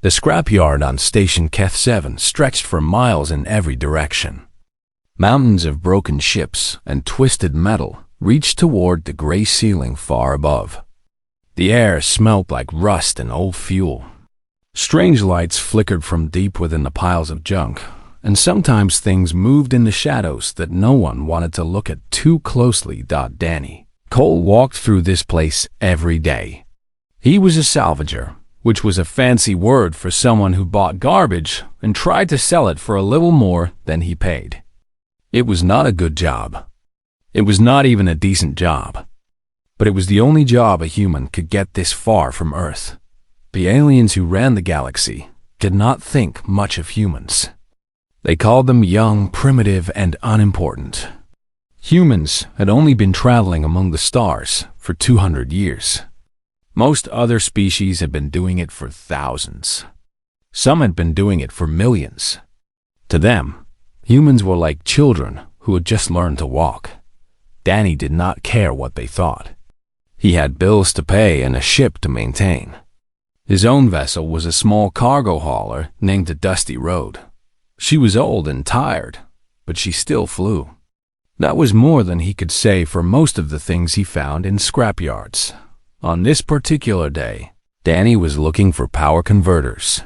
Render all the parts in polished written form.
The scrapyard on Station Keth 7 stretched for miles in every direction. Mountains of broken ships and twisted metal reached toward the gray ceiling far above. The air smelled like rust and old fuel. Strange lights flickered from deep within the piles of junk, and sometimes things moved in the shadows that no one wanted to look at too closely. Danny Cole walked through this place every day. He was a salvager, which was a fancy word for someone who bought garbage and tried to sell it for a little more than he paid. It was not a good job. It was not even a decent job. But it was the only job a human could get this far from Earth. The aliens who ran the galaxy did not think much of humans. They called them young, primitive, and unimportant. Humans had only been traveling among the stars for 200 years. Most other species had been doing it for thousands. Some had been doing it for millions. To them, humans were like children who had just learned to walk. Danny did not care what they thought. He had bills to pay and a ship to maintain. His own vessel was a small cargo hauler named the Dusty Road. She was old and tired, but she still flew. That was more than he could say for most of the things he found in scrapyards. On this particular day, Danny was looking for power converters.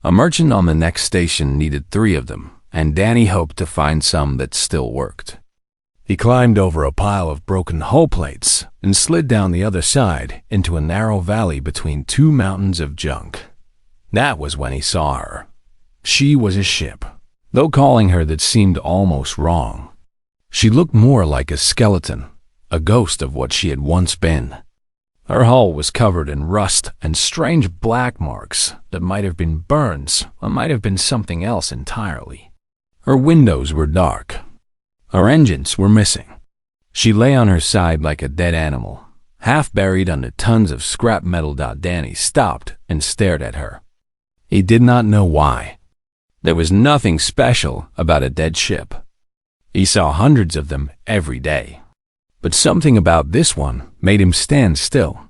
A merchant on the next station needed 3 of them, and Danny hoped to find some that still worked. He climbed over a pile of broken hull plates and slid down the other side into a narrow valley between 2 mountains of junk. That was when he saw her. She was a ship, though calling her that seemed almost wrong. She looked more like a skeleton, a ghost of what she had once been. Her hull was covered in rust and strange black marks that might have been burns or might have been something else entirely. Her windows were dark. Her engines were missing. She lay on her side like a dead animal, half buried under tons of scrap metal. Danny stopped and stared at her. He did not know why. There was nothing special about a dead ship. He saw hundreds of them every day. But something about this one made him stand still.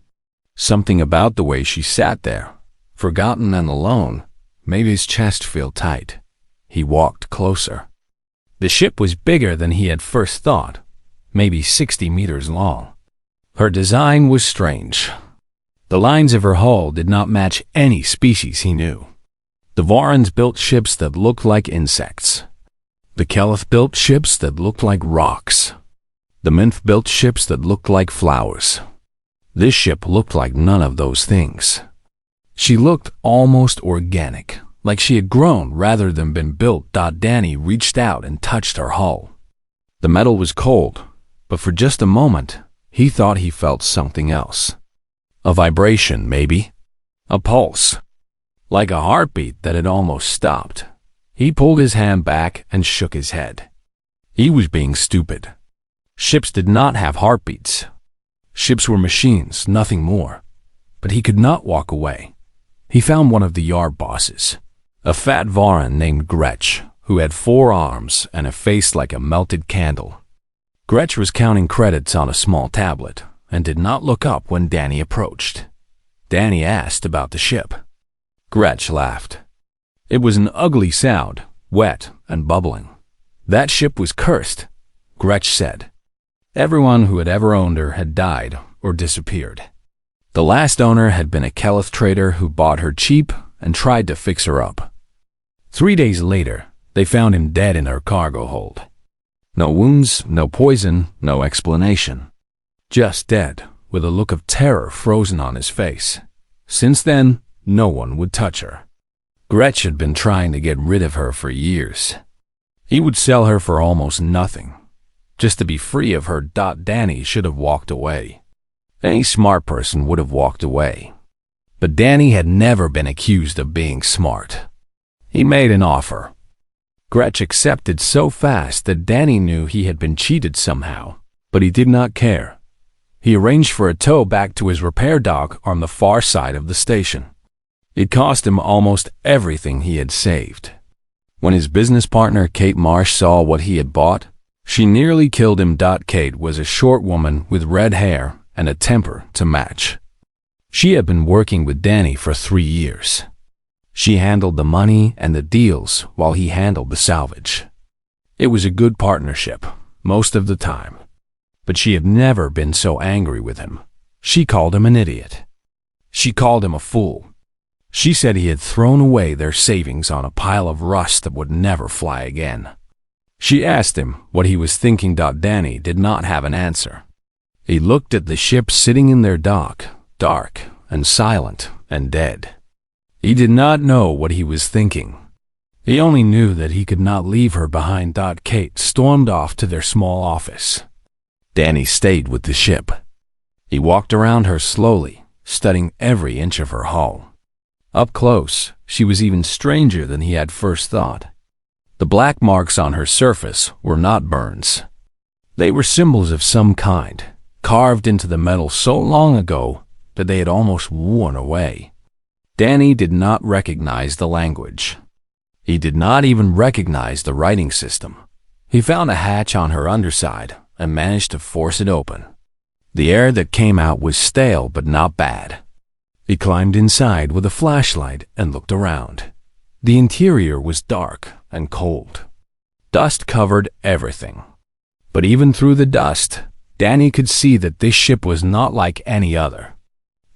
Something about the way she sat there, forgotten and alone, made his chest feel tight. He walked closer. The ship was bigger than he had first thought, maybe 60 meters long. Her design was strange. The lines of her hull did not match any species he knew. The Varans built ships that looked like insects. The Keleth built ships that looked like rocks. The Minth built ships that looked like flowers. This ship looked like none of those things. She looked almost organic, like she had grown rather than been built. Danny reached out and touched her hull. The metal was cold, but for just a moment, he thought he felt something else. A vibration, maybe. A pulse. Like a heartbeat that had almost stopped. He pulled his hand back and shook his head. He was being stupid. Ships did not have heartbeats. Ships were machines, nothing more. But he could not walk away. He found one of the yard bosses, a fat Varan named Gretch, who had 4 arms and a face like a melted candle. Gretch was counting credits on a small tablet and did not look up when Danny approached. Danny asked about the ship. Gretch laughed. It was an ugly sound, wet and bubbling. That ship was cursed, Gretch said. Everyone who had ever owned her had died or disappeared. The last owner had been a Keleth trader who bought her cheap and tried to fix her up. 3 days later, they found him dead in her cargo hold. No wounds, no poison, no explanation. Just dead, with a look of terror frozen on his face. Since then, no one would touch her. Gretch had been trying to get rid of her for years. He would sell her for almost nothing, just to be free of her. Danny should have walked away. Any smart person would have walked away. But Danny had never been accused of being smart. He made an offer. Gretch accepted so fast that Danny knew he had been cheated somehow, but he did not care. He arranged for a tow back to his repair dock on the far side of the station. It cost him almost everything he had saved. When his business partner Kate Marsh saw what he had bought, she nearly killed him. Kate was a short woman with red hair and a temper to match. She had been working with Danny for 3 years. She handled the money and the deals while he handled the salvage. It was a good partnership, most of the time. But she had never been so angry with him. She called him an idiot. She called him a fool. She said he had thrown away their savings on a pile of rust that would never fly again. She asked him what he was thinking. Danny did not have an answer. He looked at the ship sitting in their dock, dark and silent and dead. He did not know what he was thinking. He only knew that he could not leave her behind. Kate stormed off to their small office. Danny stayed with the ship. He walked around her slowly, studying every inch of her hull. Up close, she was even stranger than he had first thought. The black marks on her surface were not burns. They were symbols of some kind, carved into the metal so long ago that they had almost worn away. Danny did not recognize the language. He did not even recognize the writing system. He found a hatch on her underside and managed to force it open. The air that came out was stale but not bad. He climbed inside with a flashlight and looked around. The interior was dark and cold. Dust covered everything. But even through the dust, Danny could see that this ship was not like any other.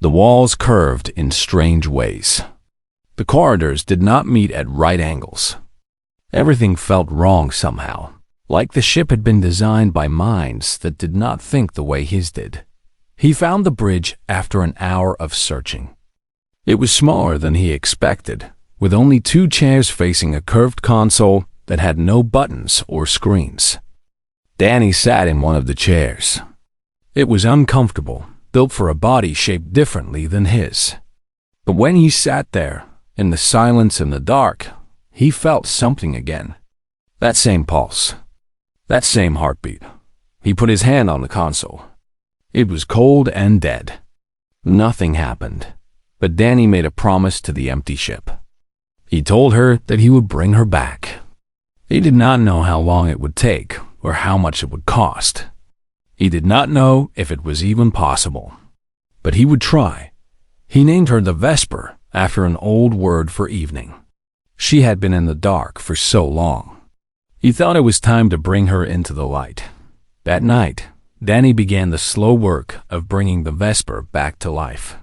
The walls curved in strange ways. The corridors did not meet at right angles. Everything felt wrong somehow, like the ship had been designed by minds that did not think the way his did. He found the bridge after an hour of searching. It was smaller than he expected, with only 2 chairs facing a curved console that had no buttons or screens. Danny sat in one of the chairs. It was uncomfortable, built for a body shaped differently than his. But when he sat there, in the silence and the dark, he felt something again. That same pulse. That same heartbeat. He put his hand on the console. It was cold and dead. Nothing happened, but Danny made a promise to the empty ship. He told her that he would bring her back. He did not know how long it would take or how much it would cost. He did not know if it was even possible, but he would try. He named her the Vesper after an old word for evening. She had been in the dark for so long. He thought it was time to bring her into the light. That night, Danny began the slow work of bringing the Vesper back to life.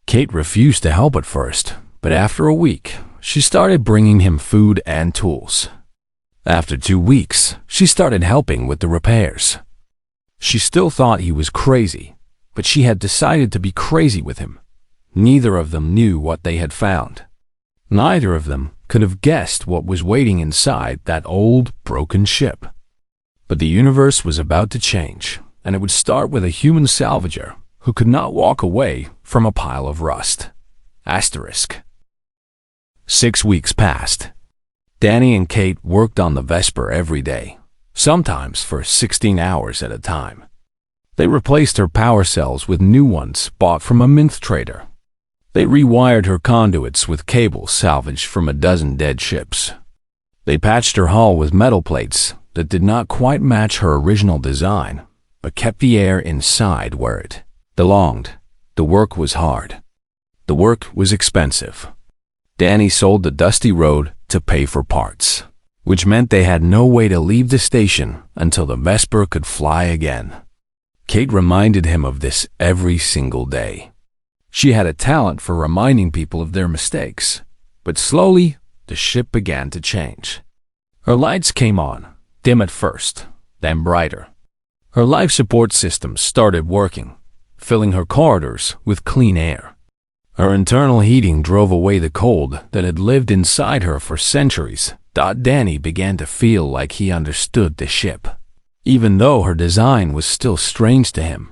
Kate refused to help at first, but after a week, she started bringing him food and tools. After 2 weeks, she started helping with the repairs. She still thought he was crazy, but she had decided to be crazy with him. Neither of them knew what they had found. Neither of them could have guessed what was waiting inside that old, broken ship. But the universe was about to change, and it would start with a human salvager who could not walk away from a pile of rust. Asterisk. 6 weeks passed. Danny and Kate worked on the Vesper every day, sometimes for 16 hours at a time. They replaced her power cells with new ones bought from a mint trader. They rewired her conduits with cables salvaged from a dozen dead ships. They patched her hull with metal plates that did not quite match her original design, but kept the air inside where it belonged. The work was hard. The work was expensive. Danny sold the dusty road to pay for parts, which meant they had no way to leave the station until the Vesper could fly again. Kate reminded him of this every single day. She had a talent for reminding people of their mistakes, but slowly the ship began to change. Her lights came on, dim at first, then brighter. Her life support systems started working, filling her corridors with clean air. Her internal heating drove away the cold that had lived inside her for centuries. Danny began to feel like he understood the ship, even though her design was still strange to him.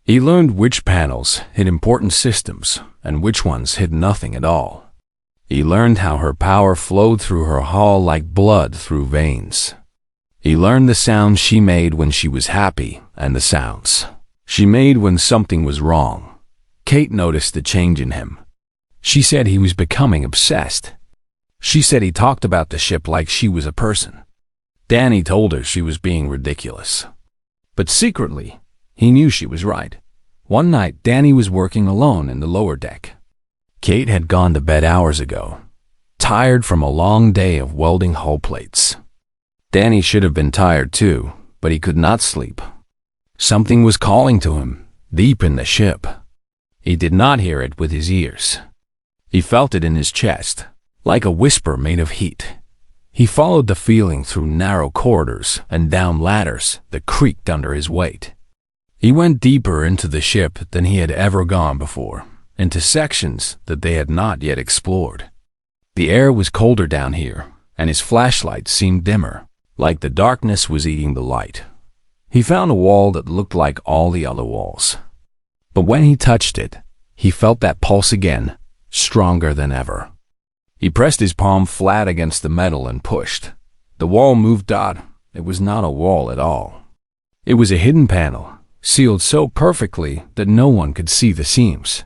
He learned which panels hid important systems and which ones hid nothing at all. He learned how her power flowed through her hull like blood through veins. He learned the sounds she made when she was happy and the sounds she made when something was wrong. Kate noticed the change in him. She said he was becoming obsessed. She said he talked about the ship like she was a person. Danny told her she was being ridiculous. But secretly, he knew she was right. One night, Danny was working alone in the lower deck. Kate had gone to bed hours ago, tired from a long day of welding hull plates. Danny should have been tired too, but he could not sleep. Something was calling to him, deep in the ship. He did not hear it with his ears. He felt it in his chest, like a whisper made of heat. He followed the feeling through narrow corridors and down ladders that creaked under his weight. He went deeper into the ship than he had ever gone before, into sections that they had not yet explored. The air was colder down here, and his flashlight seemed dimmer, like the darkness was eating the light. He found a wall that looked like all the other walls. But when he touched it, he felt that pulse again, stronger than ever. He pressed his palm flat against the metal and pushed. The wall moved. It was not a wall at all. It was a hidden panel, sealed so perfectly that no one could see the seams.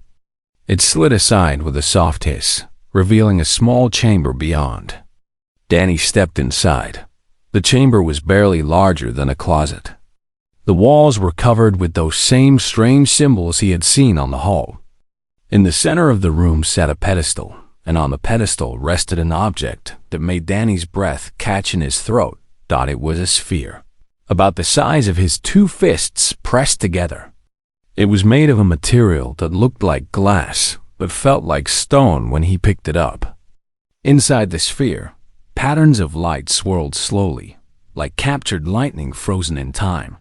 It slid aside with a soft hiss, revealing a small chamber beyond. Danny stepped inside. The chamber was barely larger than a closet. The walls were covered with those same strange symbols he had seen on the hull. In the center of the room sat a pedestal, and on the pedestal rested an object that made Danny's breath catch in his throat. It was a sphere, about the size of his two fists pressed together. It was made of a material that looked like glass, but felt like stone when he picked it up. Inside the sphere, patterns of light swirled slowly, like captured lightning frozen in time.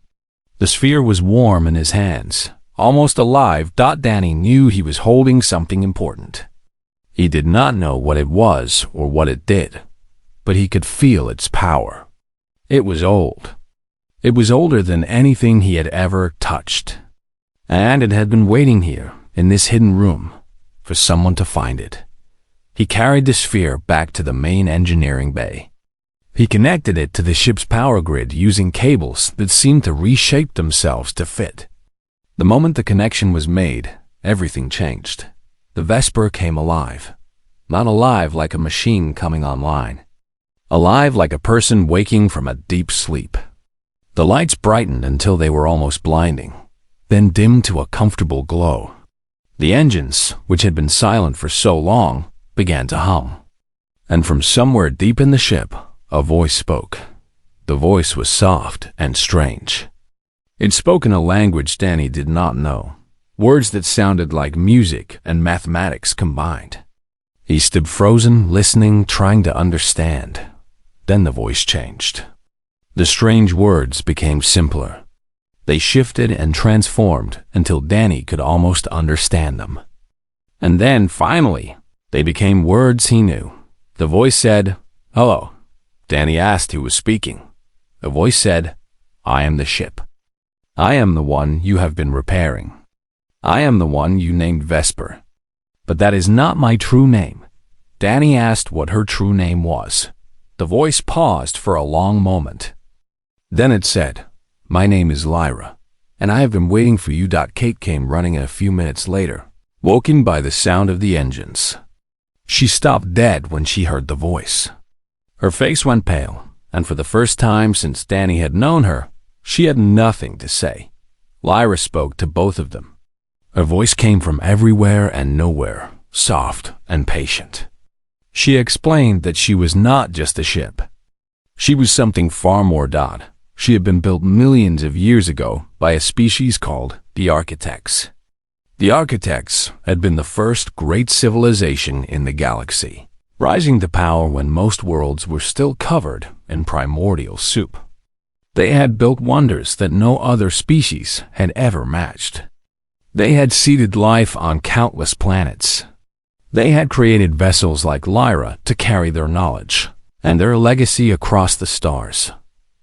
The sphere was warm in his hands, almost alive. Danny knew he was holding something important. He did not know what it was or what it did, but he could feel its power. It was old. It was older than anything he had ever touched. And it had been waiting here, in this hidden room, for someone to find it. He carried the sphere back to the main engineering bay. He connected it to the ship's power grid using cables that seemed to reshape themselves to fit. The moment the connection was made, everything changed. The Vesper came alive. Not alive like a machine coming online. Alive like a person waking from a deep sleep. The lights brightened until they were almost blinding, then dimmed to a comfortable glow. The engines, which had been silent for so long, began to hum. And from somewhere deep in the ship, a voice spoke. The voice was soft and strange. It spoke in a language Danny did not know, words that sounded like music and mathematics combined. He stood frozen, listening, trying to understand. Then the voice changed. The strange words became simpler. They shifted and transformed until Danny could almost understand them. And then, finally, they became words he knew. The voice said, "Hello." Danny asked who was speaking. The voice said, "I am the ship. I am the one you have been repairing. I am the one you named Vesper. But that is not my true name." Danny asked what her true name was. The voice paused for a long moment. Then it said, "My name is Lyra, and I have been waiting for you." Kate came running a few minutes later, woken by the sound of the engines. She stopped dead when she heard the voice. Her face went pale, and for the first time since Danny had known her, she had nothing to say. Lyra spoke to both of them. Her voice came from everywhere and nowhere, soft and patient. She explained that she was not just a ship. She was something far more. She had been built millions of years ago by a species called the Architects. The Architects had been the first great civilization in the galaxy, rising to power when most worlds were still covered in primordial soup. They had built wonders that no other species had ever matched. They had seeded life on countless planets. They had created vessels like Lyra to carry their knowledge and their legacy across the stars.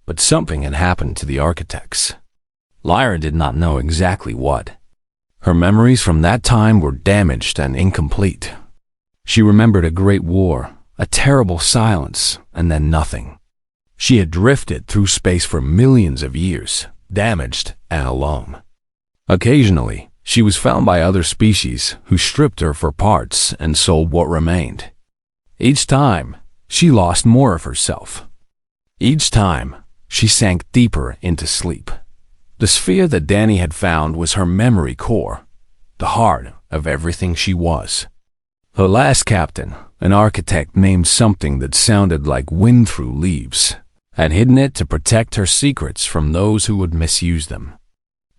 But something had happened to the Architects. Lyra did not know exactly what. Her memories from that time were damaged and incomplete. She remembered a great war, a terrible silence, and then nothing. She had drifted through space for millions of years, damaged and alone. Occasionally, she was found by other species who stripped her for parts and sold what remained. Each time, she lost more of herself. Each time, she sank deeper into sleep. The sphere that Danny had found was her memory core, the heart of everything she was. Her last captain, an architect named something that sounded like wind through leaves, had hidden it to protect her secrets from those who would misuse them.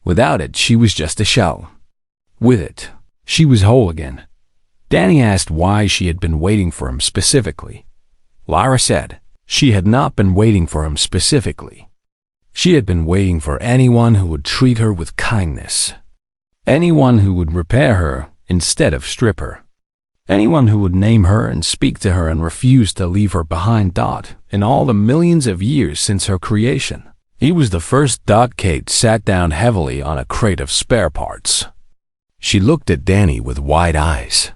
Without it, she was just a shell. With it, she was whole again. Danny asked why she had been waiting for him specifically. Lyra said she had not been waiting for him specifically. She had been waiting for anyone who would treat her with kindness. Anyone who would repair her instead of strip her. Anyone who would name her and speak to her and refuse to leave her behind. In all the millions of years since her creation, he was the first. Kate sat down heavily on a crate of spare parts. She looked at Danny with wide eyes.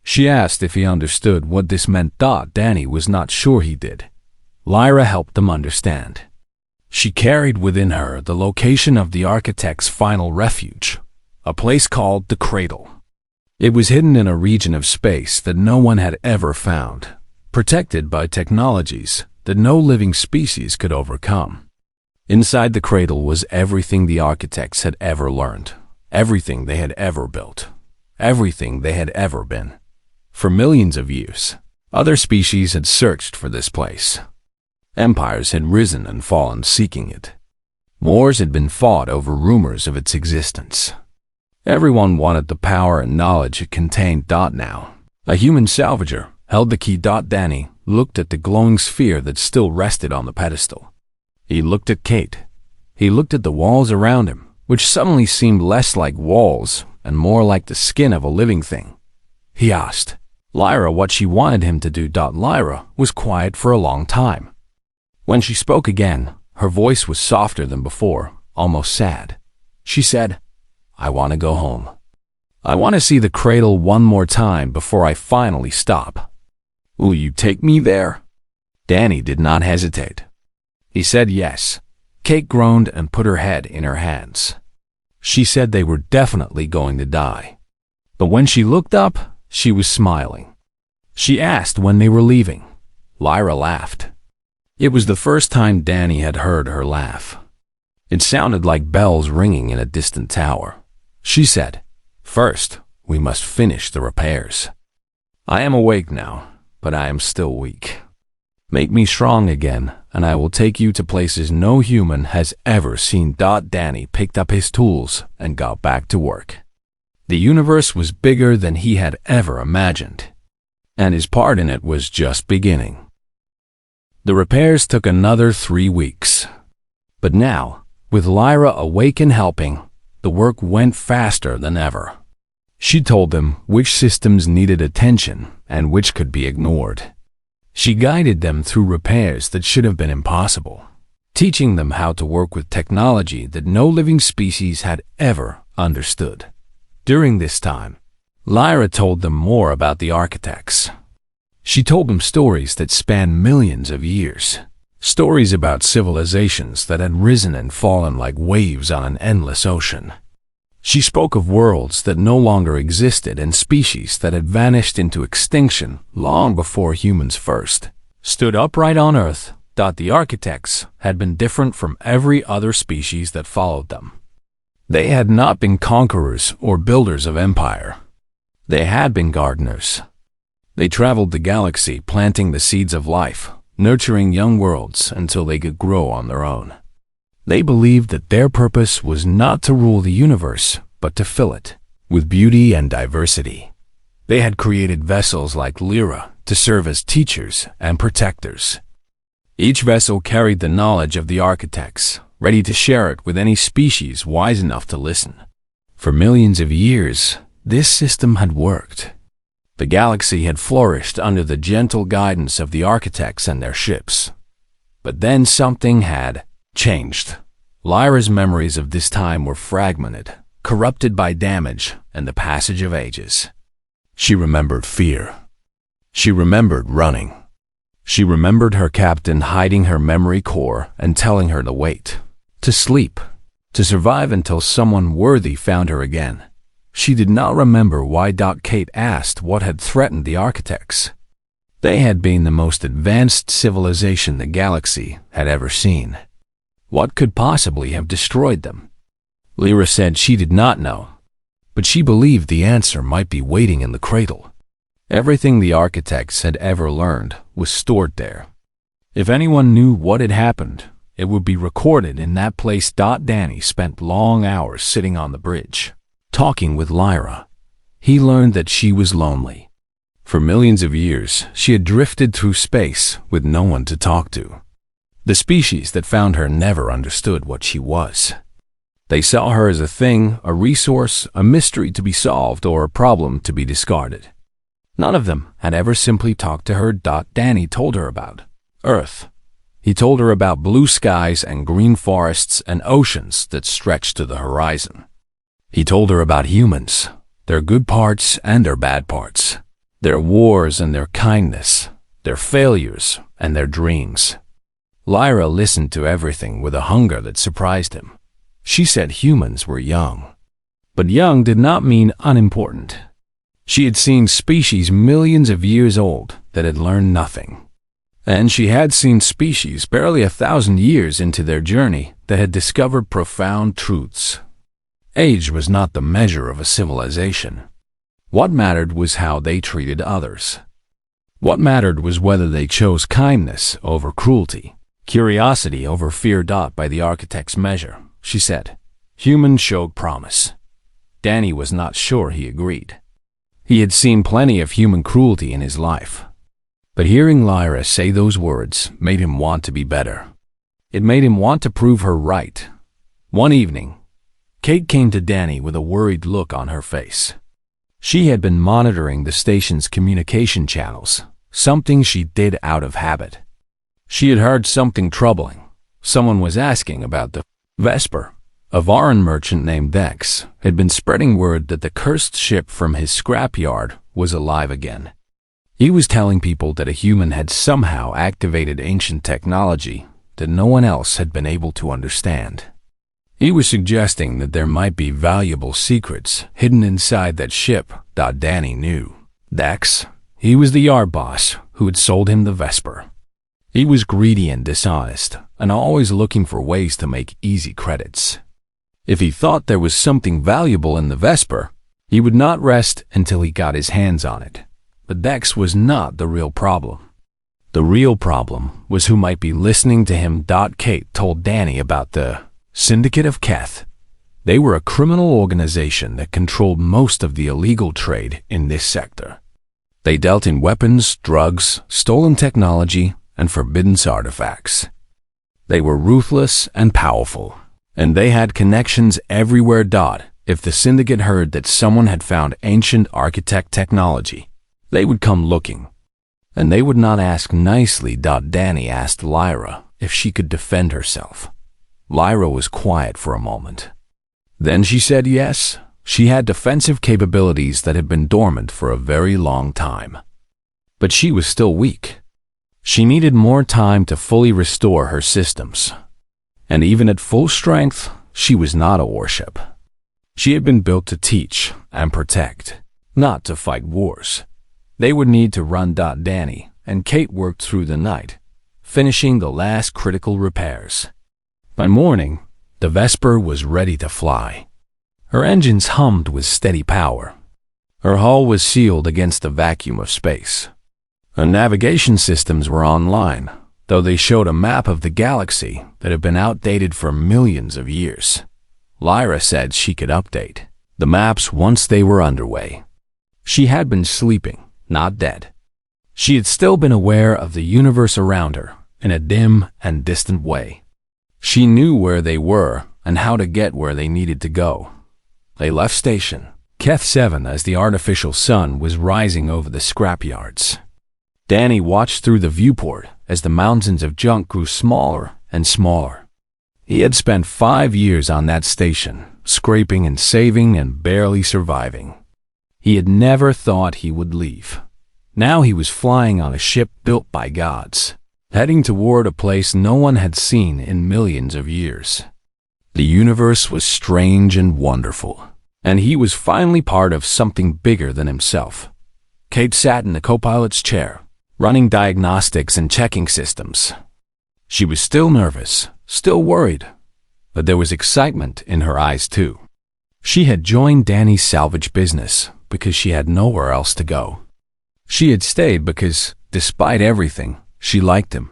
She asked if he understood what this meant. Danny was not sure he did. Lyra helped him understand. She carried within her the location of the architect's final refuge, a place called the Cradle. It was hidden in a region of space that no one had ever found, protected by technologies that no living species could overcome. Inside the Cradle was everything the architects had ever learned, everything they had ever built, everything they had ever been. For millions of years, other species had searched for this place. Empires had risen and fallen seeking it. Wars had been fought over rumors of its existence. Everyone wanted the power and knowledge it contained. Now, a human salvager held the key. Danny looked at the glowing sphere that still rested on the pedestal. He looked at Kate. He looked at the walls around him, which suddenly seemed less like walls and more like the skin of a living thing. He asked Lyra what she wanted him to do. Lyra was quiet for a long time. When she spoke again, her voice was softer than before, almost sad. She said, "I want to go home. I want to see the Cradle one more time before I finally stop. Will you take me there?" Danny did not hesitate. He said yes. Kate groaned and put her head in her hands. She said they were definitely going to die. But when she looked up, she was smiling. She asked when they were leaving. Lyra laughed. It was the first time Danny had heard her laugh. It sounded like bells ringing in a distant tower. She said, "First, we must finish the repairs. I am awake now, but I am still weak. Make me strong again, and I will take you to places no human has ever seen." Danny picked up his tools and got back to work. The universe was bigger than he had ever imagined, and his part in it was just beginning. The repairs took another 3 weeks. But now, with Lyra awake and helping, the work went faster than ever. She told them which systems needed attention and which could be ignored. She guided them through repairs that should have been impossible, teaching them how to work with technology that no living species had ever understood. During this time, Lyra told them more about the architects. She told them stories that spanned millions of years, stories about civilizations that had risen and fallen like waves on an endless ocean. She spoke of worlds that no longer existed and species that had vanished into extinction long before humans first stood upright on Earth. The architects had been different from every other species that followed them. They had not been conquerors or builders of empire. They had been gardeners. They traveled the galaxy planting the seeds of life, nurturing young worlds until they could grow on their own. They believed that their purpose was not to rule the universe, but to fill it with beauty and diversity. They had created vessels like Lyra to serve as teachers and protectors. Each vessel carried the knowledge of the architects, ready to share it with any species wise enough to listen. For millions of years, this system had worked. The galaxy had flourished under the gentle guidance of the architects and their ships. But then something had changed. Lyra's memories of this time were fragmented, corrupted by damage and the passage of ages. She remembered fear. She remembered running. She remembered her captain hiding her memory core and telling her to wait, to sleep, to survive until someone worthy found her again. She did not remember why. Kate asked what had threatened the architects. They had been the most advanced civilization the galaxy had ever seen. What could possibly have destroyed them? Lyra said she did not know, but she believed the answer might be waiting in the Cradle. Everything the architects had ever learned was stored there. If anyone knew what had happened, it would be recorded in that place. Danny spent long hours sitting on the bridge, talking with Lyra. He learned that she was lonely. For millions of years, she had drifted through space with no one to talk to. The species that found her never understood what she was. They saw her as a thing, a resource, a mystery to be solved, or a problem to be discarded. None of them had ever simply talked to her. Danny told her about Earth. He told her about blue skies and green forests and oceans that stretched to the horizon. He told her about humans, their good parts and their bad parts, their wars and their kindness, their failures and their dreams. Lyra listened to everything with a hunger that surprised him. She said humans were young. But young did not mean unimportant. She had seen species millions of years old that had learned nothing. And she had seen species barely 1,000 years into their journey that had discovered profound truths. Age was not the measure of a civilization. What mattered was how they treated others. What mattered was whether they chose kindness over cruelty, curiosity over fear. By the architect's measure, she said, humans showed promise. Danny was not sure he agreed. He had seen plenty of human cruelty in his life. But hearing Lyra say those words made him want to be better. It made him want to prove her right. One evening, Kate came to Danny with a worried look on her face. She had been monitoring the station's communication channels, something she did out of habit. She had heard something troubling. Someone was asking about the Vesper. A Varan merchant named Dex had been spreading word that the cursed ship from his scrapyard was alive again. He was telling people that a human had somehow activated ancient technology that no one else had been able to understand. He was suggesting that there might be valuable secrets hidden inside that ship. Danny knew. Dex, he was the yard boss who had sold him the Vesper. He was greedy and dishonest, and always looking for ways to make easy credits. If he thought there was something valuable in the Vesper, he would not rest until he got his hands on it. But Dex was not the real problem. The real problem was who might be listening to him. Kate told Danny about the Syndicate of Keth. They were a criminal organization that controlled most of the illegal trade in this sector. They dealt in weapons, drugs, stolen technology, and forbidden artifacts. They were ruthless and powerful, and they had connections everywhere. If the Syndicate heard that someone had found ancient architect technology, they would come looking, and they would not ask nicely. Danny asked Lyra if she could defend herself. Lyra was quiet for a moment. Then she said yes, she had defensive capabilities that had been dormant for a very long time. But she was still weak. She needed more time to fully restore her systems. And even at full strength, she was not a warship. She had been built to teach and protect, not to fight wars. They would need to run. Danny and Kate worked through the night, finishing the last critical repairs. By morning, the Vesper was ready to fly. Her engines hummed with steady power. Her hull was sealed against the vacuum of space. Her navigation systems were online, though they showed a map of the galaxy that had been outdated for millions of years. Lyra said she could update the maps once they were underway. She had been sleeping, not dead. She had still been aware of the universe around her in a dim and distant way. She knew where they were and how to get where they needed to go. They left station, Keth 7, as the artificial sun was rising over the scrapyards. Danny watched through the viewport as the mountains of junk grew smaller and smaller. He had spent 5 years on that station, scraping and saving and barely surviving. He had never thought he would leave. Now he was flying on a ship built by gods, heading toward a place no one had seen in millions of years. The universe was strange and wonderful, and he was finally part of something bigger than himself. Kate sat in the co-pilot's chair, running diagnostics and checking systems. She was still nervous, still worried, but there was excitement in her eyes too. She had joined Danny's salvage business because she had nowhere else to go. She had stayed because, despite everything, she liked him.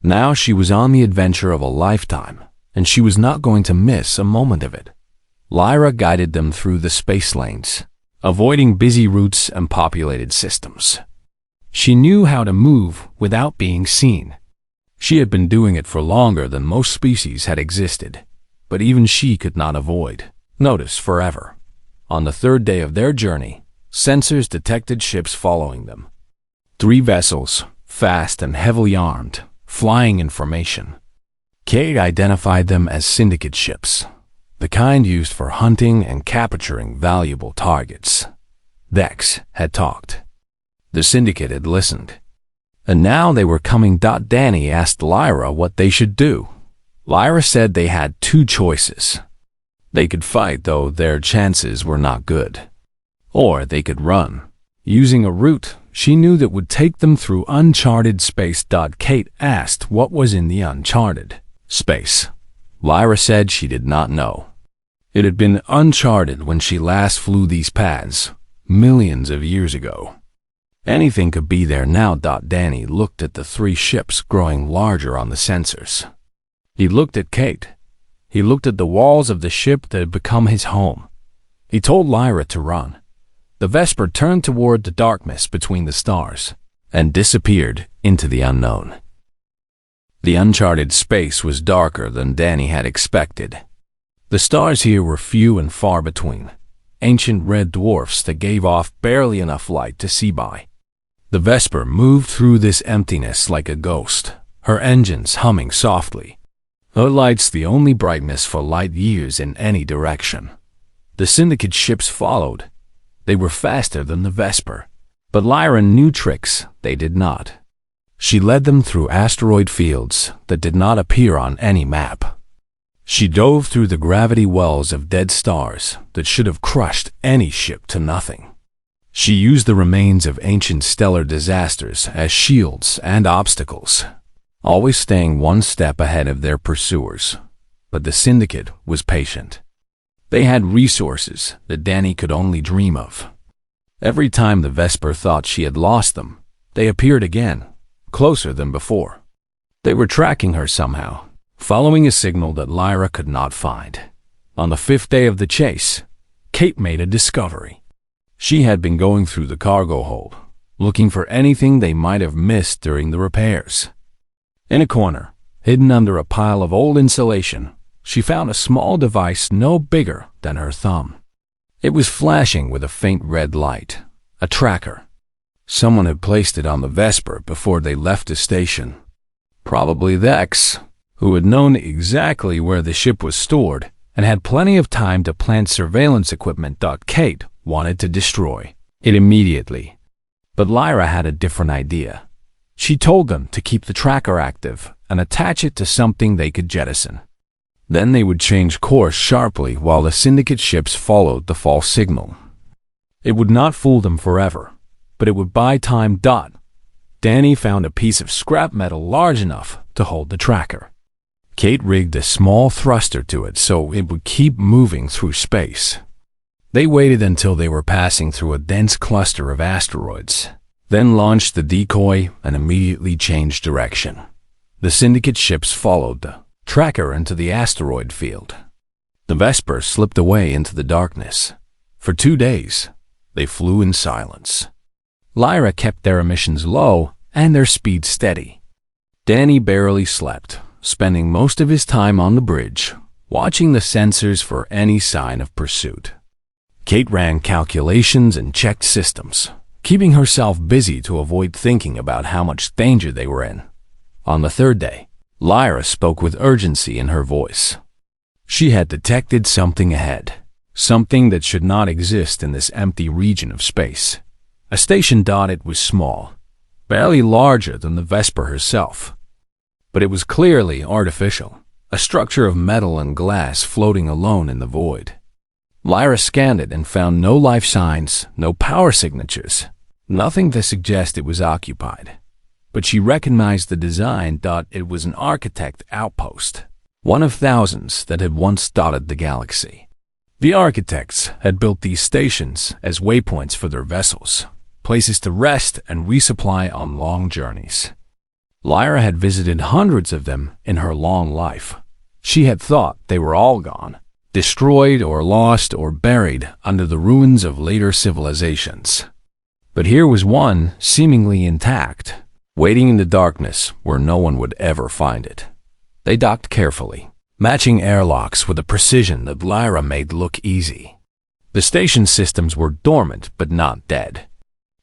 Now she was on the adventure of a lifetime, and she was not going to miss a moment of it. Lyra guided them through the space lanes, avoiding busy routes and populated systems. She knew how to move without being seen. She had been doing it for longer than most species had existed, but even she could not avoid notice forever. On the third day of their journey, sensors detected ships following them. 3 vessels, fast and heavily armed, flying in formation. Kate identified them as syndicate ships, the kind used for hunting and capturing valuable targets. Dex had talked. The syndicate had listened. And now they were coming. Danny asked Lyra what they should do. Lyra said they had 2 choices. They could fight, though their chances were not good. Or they could run, using a route she knew that would take them through uncharted space. Kate asked what was in the uncharted space. Lyra said she did not know. It had been uncharted when she last flew these paths, millions of years ago. Anything could be there now. Danny looked at the 3 ships growing larger on the sensors. He looked at Kate. He looked at the walls of the ship that had become his home. He told Lyra to run. The Vesper turned toward the darkness between the stars and disappeared into the unknown. The uncharted space was darker than Danny had expected. The stars here were few and far between, ancient red dwarfs that gave off barely enough light to see by. The Vesper moved through this emptiness like a ghost, her engines humming softly. Her lights the only brightness for light years in any direction. The syndicate ships followed. They were faster than the Vesper, but Lyra knew tricks they did not. She led them through asteroid fields that did not appear on any map. She dove through the gravity wells of dead stars that should have crushed any ship to nothing. She used the remains of ancient stellar disasters as shields and obstacles, always staying one step ahead of their pursuers. But the syndicate was patient. They had resources that Danny could only dream of. Every time the Vesper thought she had lost them, they appeared again, closer than before. They were tracking her somehow, following a signal that Lyra could not find. On the 5th day of the chase, Kate made a discovery. She had been going through the cargo hold, looking for anything they might have missed during the repairs. In a corner, hidden under a pile of old insulation, she found a small device no bigger than her thumb. It was flashing with a faint red light, a tracker. Someone had placed it on the Vesper before they left the station. Probably Dex, who had known exactly where the ship was stored and had plenty of time to plant surveillance equipment. Kate wanted to destroy it immediately. But Lyra had a different idea. She told them to keep the tracker active and attach it to something they could jettison. Then they would change course sharply while the syndicate ships followed the false signal. It would not fool them forever, but it would buy time. Danny found a piece of scrap metal large enough to hold the tracker. Kate rigged a small thruster to it so it would keep moving through space. They waited until they were passing through a dense cluster of asteroids, then launched the decoy and immediately changed direction. The syndicate ships followed the tracker into the asteroid field. The Vesper slipped away into the darkness. For 2 days, they flew in silence. Lyra kept their emissions low and their speed steady. Danny barely slept, spending most of his time on the bridge, watching the sensors for any sign of pursuit. Kate ran calculations and checked systems, keeping herself busy to avoid thinking about how much danger they were in. On the 3rd day, Lyra spoke with urgency in her voice. She had detected something ahead, something that should not exist in this empty region of space. A station. It was small, barely larger than the Vesper herself. But it was clearly artificial, a structure of metal and glass floating alone in the void. Lyra scanned it and found no life signs, no power signatures, nothing to suggest it was occupied. But she recognized the design. It was an architect outpost, one of thousands that had once dotted the galaxy. The architects had built these stations as waypoints for their vessels, places to rest and resupply on long journeys. Lyra had visited hundreds of them in her long life. She had thought they were all gone, destroyed or lost or buried under the ruins of later civilizations. But here was one seemingly intact, waiting in the darkness where no one would ever find it. They docked carefully, matching airlocks with a precision that Lyra made look easy. The station systems were dormant but not dead.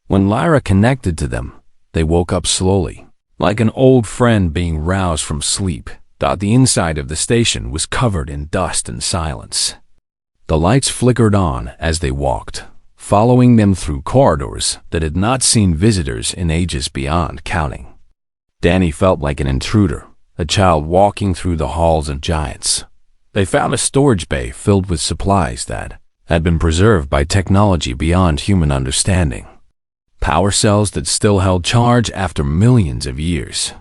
When Lyra connected to them, they woke up slowly, like an old friend being roused from sleep. The inside of the station was covered in dust and silence. The lights flickered on as they walked, following them through corridors that had not seen visitors in ages beyond counting. Danny felt like an intruder, a child walking through the halls of giants. They found a storage bay filled with supplies that had been preserved by technology beyond human understanding. Power cells that still held charge after millions of years.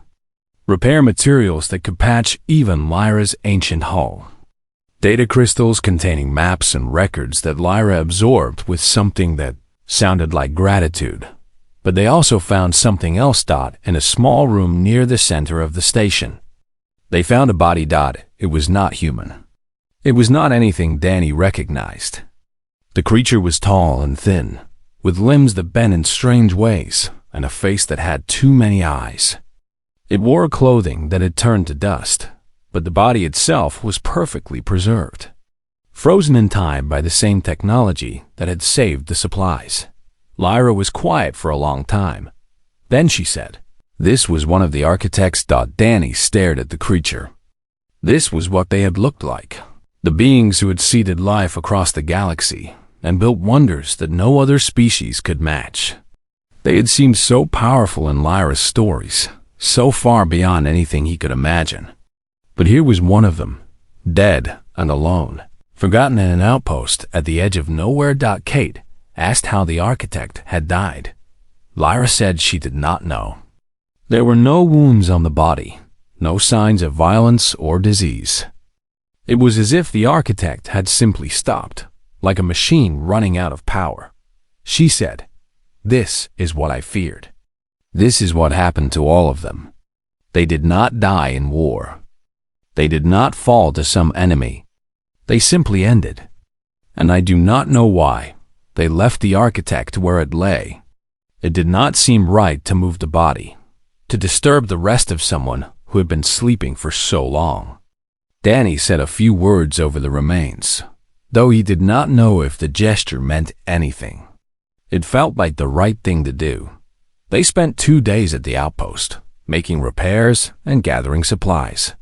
Repair materials that could patch even Lyra's ancient hull. Data crystals containing maps and records that Lyra absorbed with something that sounded like gratitude. But they also found something else. In a small room near the center of the station. They found a body. It was not human. It was not anything Danny recognized. The creature was tall and thin, with limbs that bent in strange ways and a face that had too many eyes. It wore clothing that had turned to dust, but the body itself was perfectly preserved, frozen in time by the same technology that had saved the supplies. Lyra was quiet for a long time. Then she said, "This was one of the architects." Danny stared at the creature. This was what they had looked like, the beings who had seeded life across the galaxy and built wonders that no other species could match. They had seemed so powerful in Lyra's stories, so far beyond anything he could imagine. But here was one of them, dead and alone, forgotten in an outpost at the edge of nowhere. Kate asked how the architect had died. Lyra said she did not know. There were no wounds on the body, no signs of violence or disease. It was as if the architect had simply stopped, like a machine running out of power. She said, "This is what I feared. This is what happened to all of them. They did not die in war. They did not fall to some enemy. They simply ended. And I do not know why. They left the architect where it lay. It did not seem right to move the body, to disturb the rest of someone who had been sleeping for so long." Danny said a few words over the remains, though he did not know if the gesture meant anything. It felt like the right thing to do. They spent 2 days at the outpost, making repairs and gathering supplies.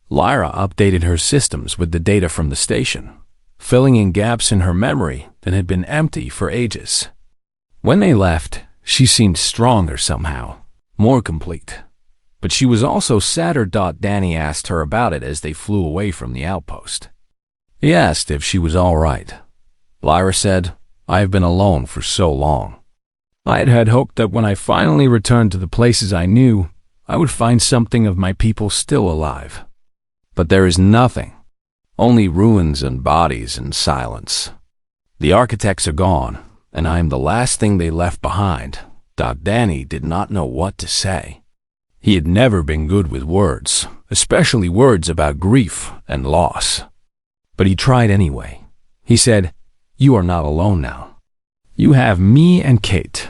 Lyra updated her systems with the data from the station, filling in gaps in her memory that had been empty for ages. When they left, she seemed stronger somehow, more complete. But she was also sadder. Danny asked her about it as they flew away from the outpost. He asked if she was all right. Lyra said, "I have been alone for so long. I had hoped that when I finally returned to the places I knew, I would find something of my people still alive. But there is nothing, only ruins and bodies and silence. The architects are gone, and I am the last thing they left behind." Danny did not know what to say. He had never been good with words, especially words about grief and loss. But he tried anyway. He said, "You are not alone now. You have me and Kate.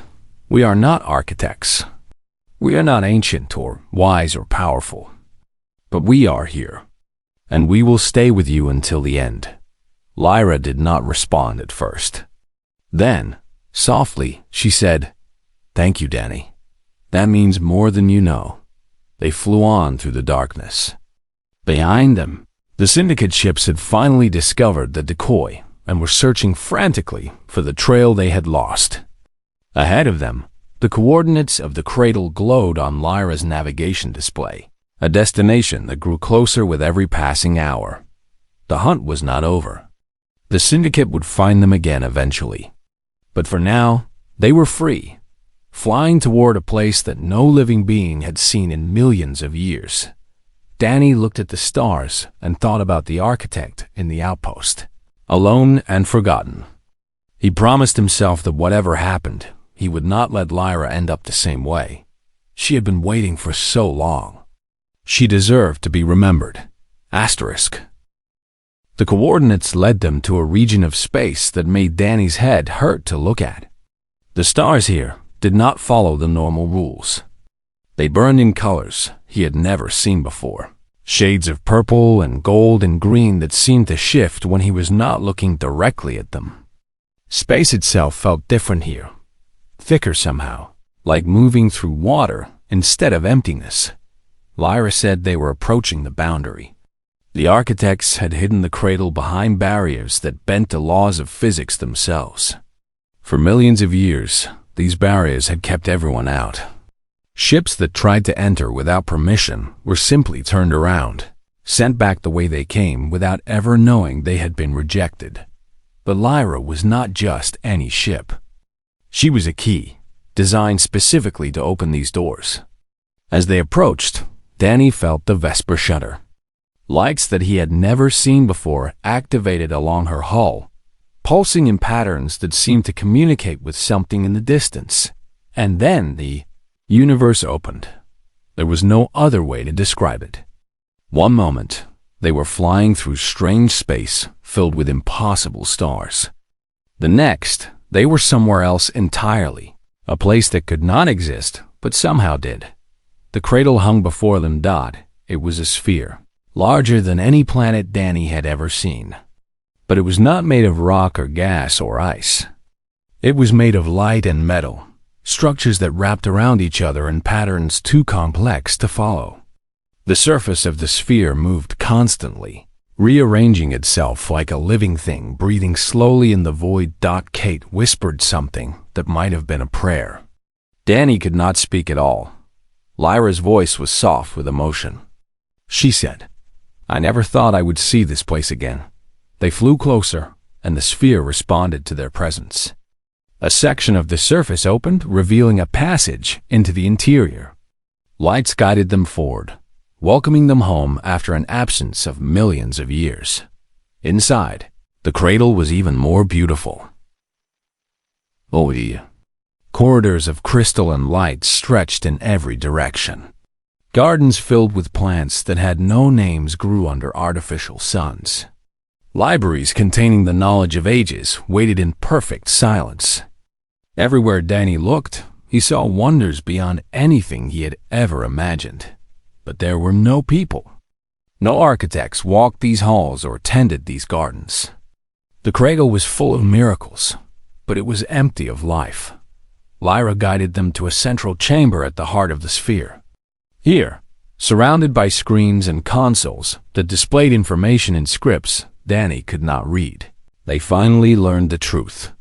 We are not architects. We are not ancient or wise or powerful. But we are here, and we will stay with you until the end." Lyra did not respond at first. Then, softly, she said, "Thank you, Danny. That means more than you know." They flew on through the darkness. Behind them, the Syndicate ships had finally discovered the decoy and were searching frantically for the trail they had lost. Ahead of them, the coordinates of the cradle glowed on Lyra's navigation display, a destination that grew closer with every passing hour. The hunt was not over. The Syndicate would find them again eventually. But for now, they were free, flying toward a place that no living being had seen in millions of years. Danny looked at the stars and thought about the architect in the outpost, alone and forgotten. He promised himself that whatever happened, he would not let Lyra end up the same way. She had been waiting for so long. She deserved to be remembered. Asterisk. The coordinates led them to a region of space that made Danny's head hurt to look at. The stars here did not follow the normal rules. They burned in colors he had never seen before. Shades of purple and gold and green that seemed to shift when he was not looking directly at them. Space itself felt different here, thicker somehow, like moving through water instead of emptiness. Lyra said they were approaching the boundary. The architects had hidden the cradle behind barriers that bent the laws of physics themselves. For millions of years, these barriers had kept everyone out. Ships that tried to enter without permission were simply turned around, sent back the way they came without ever knowing they had been rejected. But Lyra was not just any ship. She was a key, designed specifically to open these doors. As they approached, Danny felt the Vesper shudder. Lights that he had never seen before activated along her hull, pulsing in patterns that seemed to communicate with something in the distance. And then the universe opened. There was no other way to describe it. One moment, they were flying through strange space filled with impossible stars. The next, they were somewhere else entirely, a place that could not exist, but somehow did. The cradle hung before them. It was a sphere, larger than any planet Danny had ever seen. But it was not made of rock or gas or ice. It was made of light and metal, structures that wrapped around each other in patterns too complex to follow. The surface of the sphere moved constantly, rearranging itself like a living thing breathing slowly in the void. Kate whispered something that might have been a prayer. Danny could not speak at all. Lyra's voice was soft with emotion. She said, "I never thought I would see this place again." They flew closer, and the sphere responded to their presence. A section of the surface opened, revealing a passage into the interior. Lights guided them forward, welcoming them home after an absence of millions of years. Inside, the cradle was even more beautiful. Corridors of crystal and light stretched in every direction. Gardens filled with plants that had no names grew under artificial suns. Libraries containing the knowledge of ages waited in perfect silence. Everywhere Danny looked, he saw wonders beyond anything he had ever imagined. But there were no people. No architects walked these halls or tended these gardens. The cradle was full of miracles, but it was empty of life. Lyra guided them to a central chamber at the heart of the sphere. Here, surrounded by screens and consoles that displayed information in scripts Danny could not read, they finally learned the truth.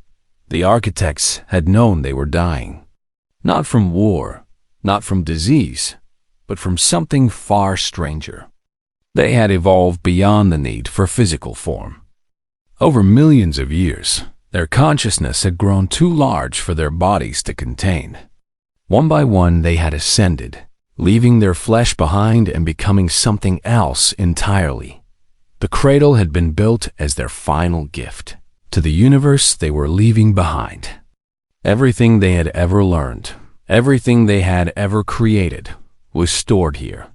The architects had known they were dying. Not from war, not from disease, but from something far stranger. They had evolved beyond the need for physical form. Over millions of years, their consciousness had grown too large for their bodies to contain. One by one, they had ascended, leaving their flesh behind and becoming something else entirely. The cradle had been built as their final gift to the universe they were leaving behind. Everything they had ever learned, everything they had ever created, was stored here.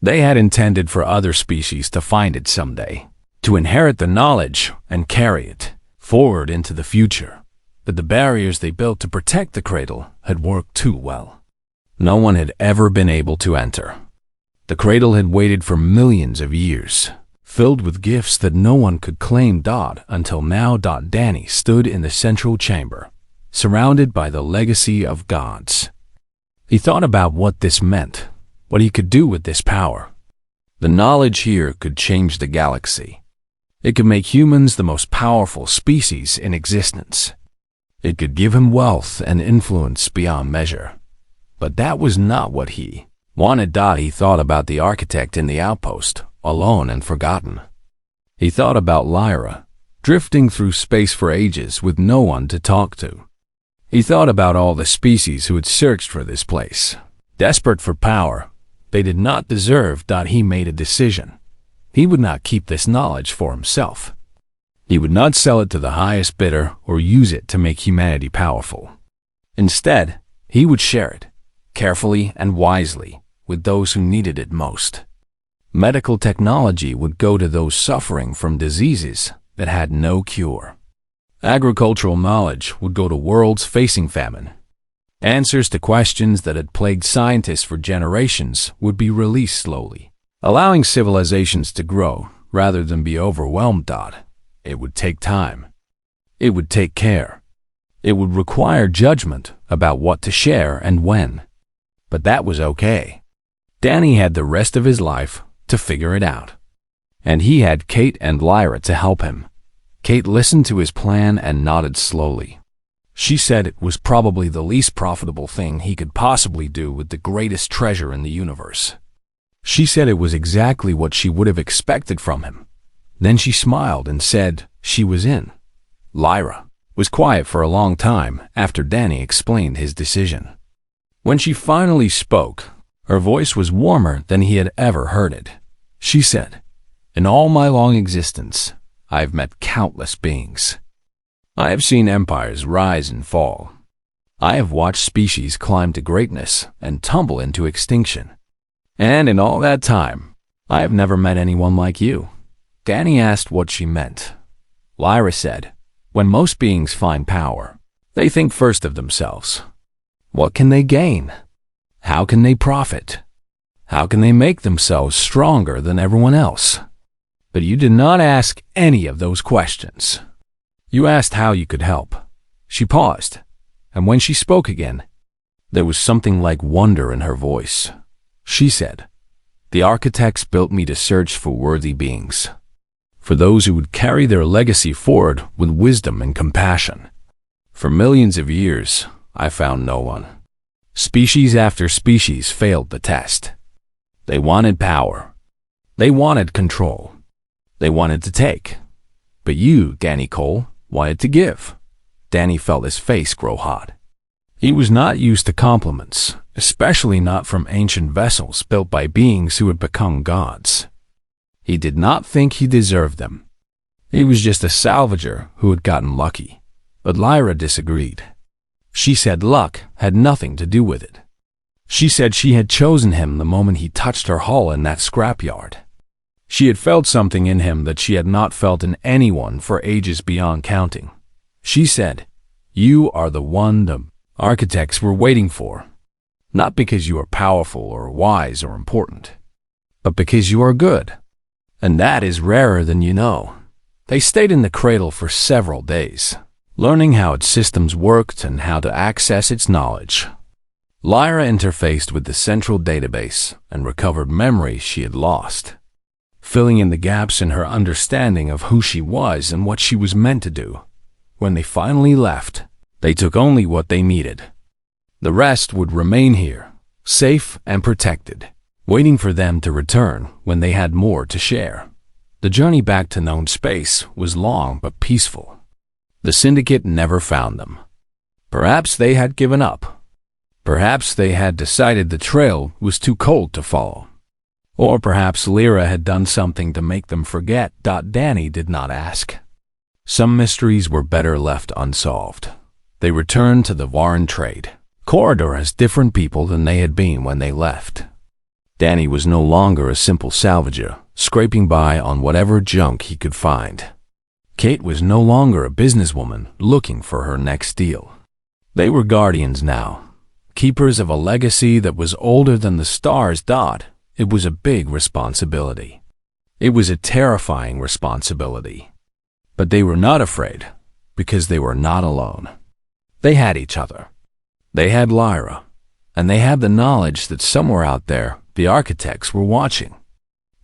They had intended for other species to find it someday, to inherit the knowledge and carry it forward into the future. But the barriers they built to protect the cradle had worked too well. No one had ever been able to enter. The cradle had waited for millions of years, filled with gifts that no one could claim. Until now. Danny stood in the central chamber, surrounded by the legacy of gods. He thought about what this meant, what he could do with this power. The knowledge here could change the galaxy. It could make humans the most powerful species in existence. It could give him wealth and influence beyond measure. But that was not what he wanted. He thought about the architect in the outpost, alone and forgotten. He thought about Lyra, drifting through space for ages with no one to talk to. He thought about all the species who had searched for this place, desperate for power. They did not deserve. He made a decision. He would not keep this knowledge for himself. He would not sell it to the highest bidder or use it to make humanity powerful. Instead, he would share it, carefully and wisely, with those who needed it most. Medical technology would go to those suffering from diseases that had no cure. Agricultural knowledge would go to worlds facing famine. Answers to questions that had plagued scientists for generations would be released slowly, allowing civilizations to grow rather than be overwhelmed. It would take time. It would take care. It would require judgment about what to share and when. But that was okay. Danny had the rest of his life to figure it out. And he had Kate and Lyra to help him. Kate listened to his plan and nodded slowly. She said it was probably the least profitable thing he could possibly do with the greatest treasure in the universe. She said it was exactly what she would have expected from him. Then she smiled and said she was in. Lyra was quiet for a long time after Danny explained his decision. When she finally spoke, her voice was warmer than he had ever heard it. She said, "In all my long existence, I have met countless beings. I have seen empires rise and fall. I have watched species climb to greatness and tumble into extinction. And in all that time, I have never met anyone like you." Danny asked what she meant. Lyra said, "When most beings find power, they think first of themselves. What can they gain? How can they profit? How can they make themselves stronger than everyone else? But you did not ask any of those questions. You asked how you could help." She paused, and when she spoke again, there was something like wonder in her voice. She said, "The architects built me to search for worthy beings, for those who would carry their legacy forward with wisdom and compassion. For millions of years, I found no one. Species after species failed the test. They wanted power. They wanted control. They wanted to take. But you, Danny Cole, wanted to give." Danny felt his face grow hot. He was not used to compliments, especially not from ancient vessels built by beings who had become gods. He did not think he deserved them. He was just a salvager who had gotten lucky. But Lyra disagreed. She said luck had nothing to do with it. She said she had chosen him the moment he touched her hull in that scrapyard. She had felt something in him that she had not felt in anyone for ages beyond counting. She said, "You are the one the architects were waiting for, not because you are powerful or wise or important, but because you are good. And that is rarer than you know." They stayed in the cradle for several days, learning how its systems worked and how to access its knowledge. Lyra interfaced with the central database and recovered memories she had lost, filling in the gaps in her understanding of who she was and what she was meant to do. When they finally left, they took only what they needed. The rest would remain here, safe and protected, waiting for them to return when they had more to share. The journey back to known space was long but peaceful. The Syndicate never found them. Perhaps they had given up. Perhaps they had decided the trail was too cold to follow. Or perhaps Lyra had done something to make them forget. Danny did not ask. Some mysteries were better left unsolved. They returned to the Warren trade corridor as different people than they had been when they left. Danny was no longer a simple salvager, scraping by on whatever junk he could find. Kate was no longer a businesswoman looking for her next deal. They were guardians now, keepers of a legacy that was older than the stars. It was a big responsibility. It was a terrifying responsibility. But they were not afraid, because they were not alone. They had each other. They had Lyra, and they had the knowledge that somewhere out there, the architects were watching.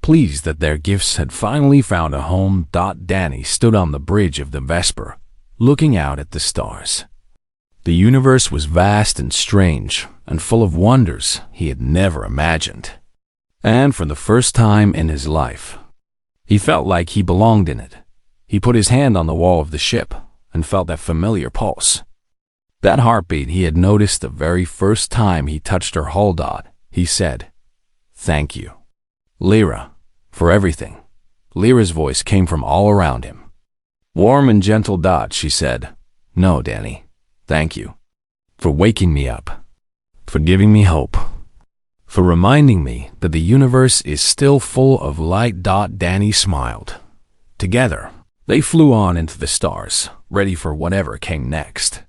Pleased that their gifts had finally found a home. Danny stood on the bridge of the Vesper, looking out at the stars. The universe was vast and strange, and full of wonders he had never imagined. And for the first time in his life, he felt like he belonged in it. He put his hand on the wall of the ship and felt that familiar pulse. That heartbeat he had noticed the very first time he touched her hull. He said, "Thank you, Lyra, for everything." Lyra's voice came from all around him. Warm and gentle. She said, "No, Danny, thank you. for waking me up, for giving me hope, for reminding me that the universe is still full of light. Danny smiled. Together, they flew on into the stars, ready for whatever came next.